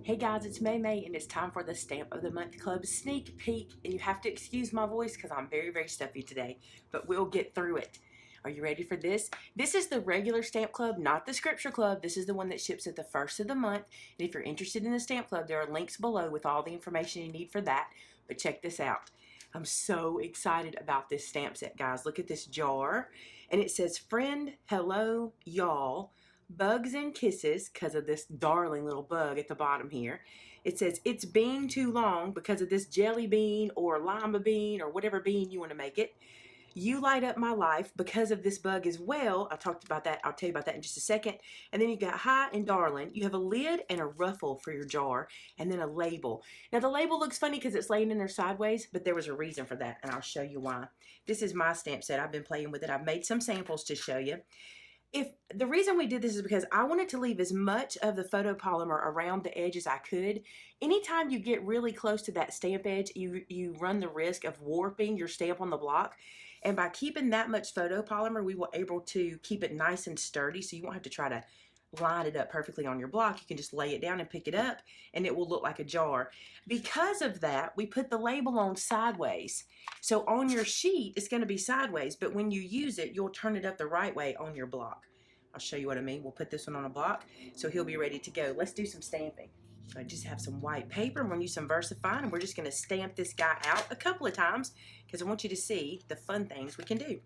Hey guys, it's Maymay and it's time for the Stamp of the Month Club sneak peek. And you have to excuse my voice because I'm very stuffy today, but we'll get through it. Are you ready for this? This is the regular Stamp Club, not the Scripture Club. This is the one that ships at the first of the month. And if you're interested in the Stamp Club, there are links below with all the information you need for that. But check this out. I'm so excited about this stamp set, guys. Look at this jar. And it says, "Friend, hello, y'all. Bugs and kisses," because of this darling little bug at the bottom here. It says, "It's been too long," because of this jelly bean or lima bean or whatever bean you want to make it. "You light up my life," because of this bug as well. I talked about that. I'll tell you about that in just a second. And then you got "Hi" and "Darling." You have a lid and a ruffle for your jar, and then a label. Now the label looks funny because it's laying in there sideways, but there was a reason for that, and I'll show you why. This is my stamp set. I've been playing with it. I've made some samples to show you. If the reason we did this is because I wanted to leave as much of the photopolymer around the edge as I could. Anytime you get really close to that stamp edge, you run the risk of warping your stamp on the block. And by keeping that much photopolymer, we were able to keep it nice and sturdy, so you won't have to try to line it up perfectly on your block. You can just lay it down and pick it up, and it will look like a jar. Because of that, we put the label on sideways. So on your sheet, it's going to be sideways, but when you use it, you'll turn it up the right way on your block. I'll show you what I mean. We'll put this one on a block, so he'll be ready to go. Let's do some stamping. So I just have some white paper. I'm going to use some VersaFine, and we're just going to stamp this guy out a couple of times because I want you to see the fun things we can do.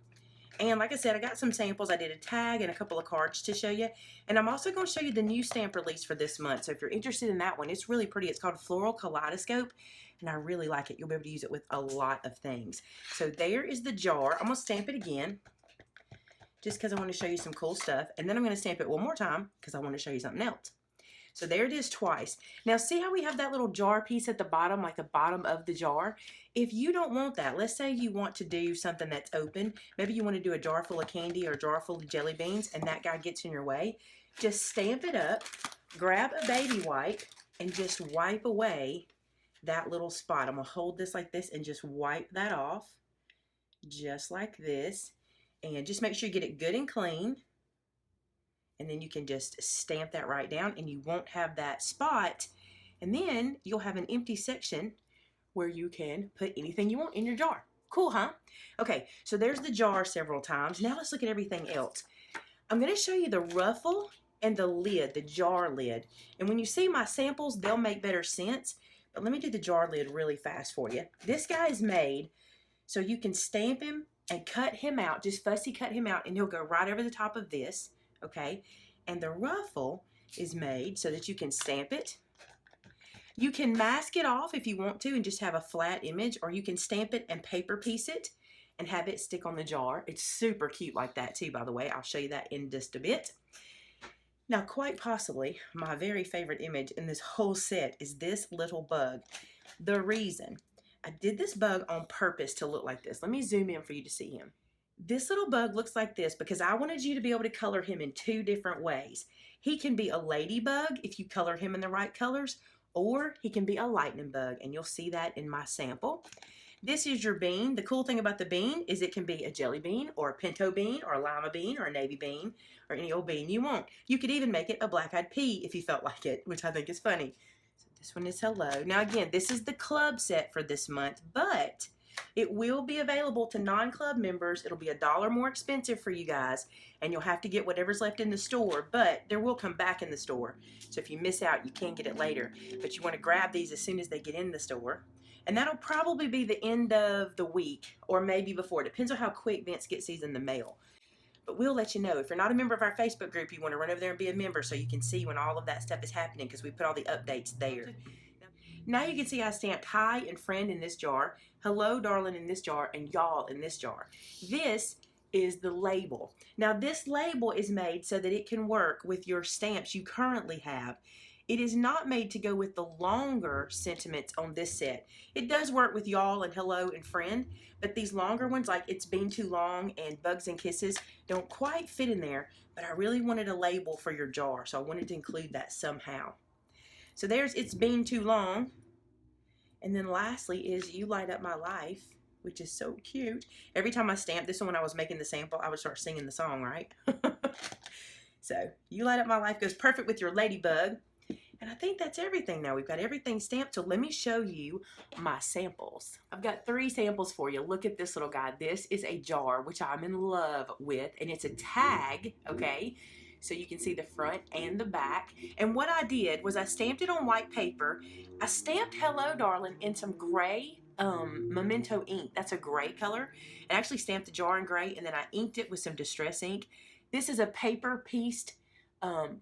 And like I said, I got some samples. I did a tag and a couple of cards to show you. And I'm also going to show you the new stamp release for this month. So if you're interested in that one, it's really pretty. It's called Floral Kaleidoscope, and I really like it. You'll be able to use it with a lot of things. So there is the jar. I'm going to stamp it again just because I want to show you some cool stuff. And then I'm going to stamp it one more time because I want to show you something else. So there it is twice. Now see how we have that little jar piece at the bottom, like the bottom of the jar? If you don't want that, let's say you want to do something that's open. Maybe you want to do a jar full of candy or a jar full of jelly beans, and that guy gets in your way. Just stamp it up, grab a baby wipe, and just wipe away that little spot. I'm going to hold this like this and just wipe that off, just like this. And just make sure you get it good and clean. And then you can just stamp that right down, and you won't have that spot. And then you'll have an empty section where you can put anything you want in your jar. Cool, huh? Okay, so there's the jar several times. Now let's look at everything else. I'm going to show you the ruffle and the lid, the jar lid. And when you see my samples, they'll make better sense. But let me do the jar lid really fast for you. This guy is made so you can stamp him and cut him out, just fussy cut him out, and he'll go right over the top of this. Okay, and the ruffle is made so that you can stamp it. You can mask it off if you want to and just have a flat image, or you can stamp it and paper piece it and have it stick on the jar. It's super cute like that too, by the way. I'll show you that in just a bit. Now, quite possibly, my very favorite image in this whole set is this little bug. The reason I did this bug on purpose to look like this. Let me zoom in for you to see him. This little bug looks like this because I wanted you to be able to color him in two different ways. He can be a ladybug if you color him in the right colors, or he can be a lightning bug, and you'll see that in my sample. This is your bean. The cool thing about the bean is it can be a jelly bean or a pinto bean or a lima bean or a navy bean or any old bean you want. You could even make it a black-eyed pea if you felt like it, which I think is funny. So this one is hello. Now again, this is the club set for this month, but it will be available to non-club members. It'll be $1 more expensive for you guys, and you'll have to get whatever's left in the store, but there will come back in the store. So if you miss out, you can get it later. But you want to grab these as soon as they get in the store. And that'll probably be the end of the week, or maybe before. It depends on how quick Vince gets these in the mail. But we'll let you know. If you're not a member of our Facebook group, you want to run over there and be a member so you can see when all of that stuff is happening, because we put all the updates there. Now you can see I stamped hi and friend in this jar, hello darling in this jar, and y'all in this jar. This is the label. Now this label is made so that it can work with your stamps you currently have. It is not made to go with the longer sentiments on this set. It does work with y'all and hello and friend, but these longer ones, like it's been too long and bugs and kisses, don't quite fit in there. But I really wanted a label for your jar, so I wanted to include that somehow. So there's "It's Been Too Long." And then lastly is "You Light Up My Life," which is so cute. Every time I stamp this one, when I was making the sample, I would start singing the song, right? So "You Light Up My Life" goes perfect with your ladybug. And I think that's everything now. We've got everything stamped, so let me show you my samples. I've got 3 samples for you. Look at this little guy. This is a jar, which I'm in love with, and it's a tag, okay? So you can see the front and the back. And what I did was I stamped it on white paper. I stamped Hello Darling in some gray memento ink. That's a gray color. I actually stamped the jar in gray, and then I inked it with some distress ink. This is a paper pieced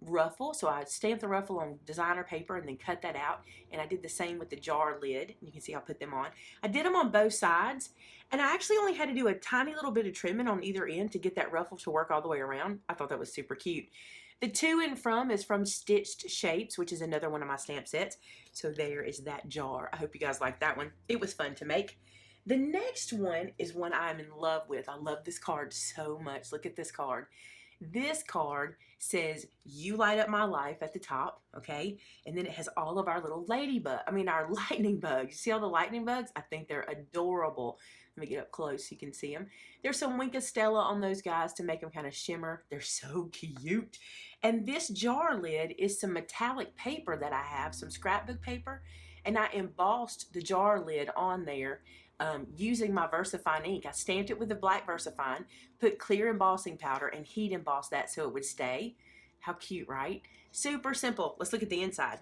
ruffle, so I stamped the ruffle on designer paper and then cut that out, and I did the same with the jar lid. You can see I put them on. I did them on both sides, and I actually only had to do a tiny little bit of trimming on either end to get that ruffle to work all the way around. I thought that was super cute. The to and from is from Stitched Shapes, which is another one of my stamp sets. So there is that jar. I hope you guys like that one. It was fun to make. The next one is one I'm in love with. I love this card so much. Look at this card. This card says, "You light up my life" at the top, okay? And then it has all of our little our lightning bugs. You see all the lightning bugs? I think they're adorable. Let me get up close so you can see them. There's some Winka Stella on those guys to make them kind of shimmer. They're so cute. And this jar lid is some metallic paper that I have, some scrapbook paper, and I embossed the jar lid on there using my VersaFine ink. I stamped it with the black VersaFine, put clear embossing powder, and heat embossed that so it would stay. How cute, right? Super simple. Let's look at the inside.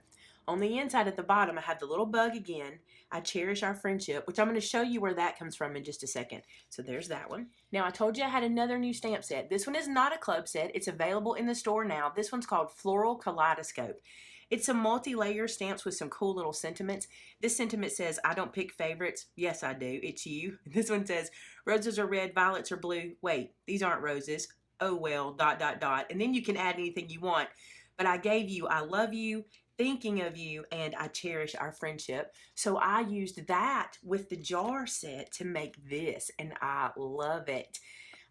On the inside at the bottom, I have the little bug again. "I cherish our friendship," which I'm going to show you where that comes from in just a second. So there's that one. Now, I told you I had another new stamp set. This one is not a club set. It's available in the store now. This one's called Floral Kaleidoscope. It's some multi-layer stamps with some cool little sentiments. This sentiment says, "I don't pick favorites." Yes, I do. It's you. This one says, "Roses are red, violets are blue." Wait, these aren't roses. Oh well, ... And then you can add anything you want. But I gave you "I love you," "thinking of you," and "I cherish our friendship." So I used that with the jar set to make this, and I love it.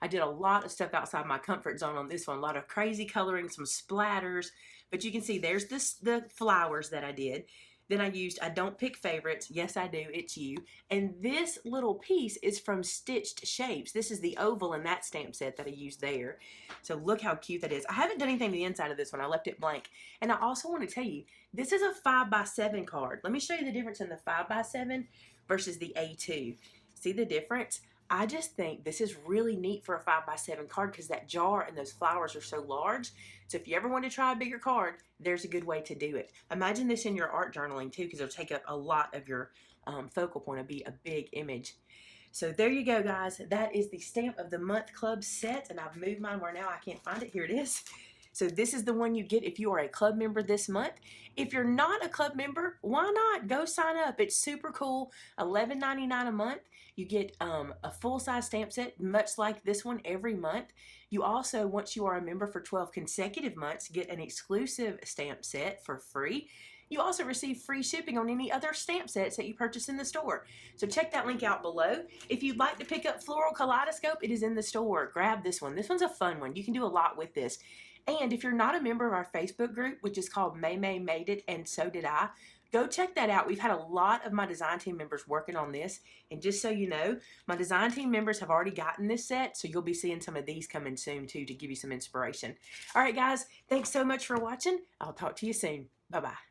I did a lot of stuff outside my comfort zone on this one. A lot of crazy coloring, some splatters. But you can see there's the flowers that I did. Then I used "I don't pick favorites." Yes, I do. It's you. And this little piece is from Stitched Shapes. This is the oval in that stamp set that I used there. So look how cute that is. I haven't done anything to the inside of this one. I left it blank. And I also want to tell you, this is a 5x7 card. Let me show you the difference in the 5x7 versus the A2. See the difference? I just think this is really neat for a 5x7 card because that jar and those flowers are so large. So if you ever want to try a bigger card, there's a good way to do it. Imagine this in your art journaling too, because it'll take up a lot of your focal point. It'll be a big image. So there you go, guys. That is the Stamp of the Month Club set, and I've moved mine where now I can't find it. Here it is. So this is the one you get if you are a club member this month. If you're not a club member, why not? Go sign up. It's super cool. $11.99 a month. You get a full-size stamp set, much like this one, every month. You also, once you are a member for 12 consecutive months, get an exclusive stamp set for free. You also receive free shipping on any other stamp sets that you purchase in the store. So check that link out below. If you'd like to pick up Floral Kaleidoscope, it is in the store. Grab this one. This one's a fun one. You can do a lot with this. And if you're not a member of our Facebook group, which is called Maymay Made It, and so did I, go check that out. We've had a lot of my design team members working on this. And just so you know, my design team members have already gotten this set, so you'll be seeing some of these coming soon too to give you some inspiration. All right, guys, thanks so much for watching. I'll talk to you soon. Bye-bye.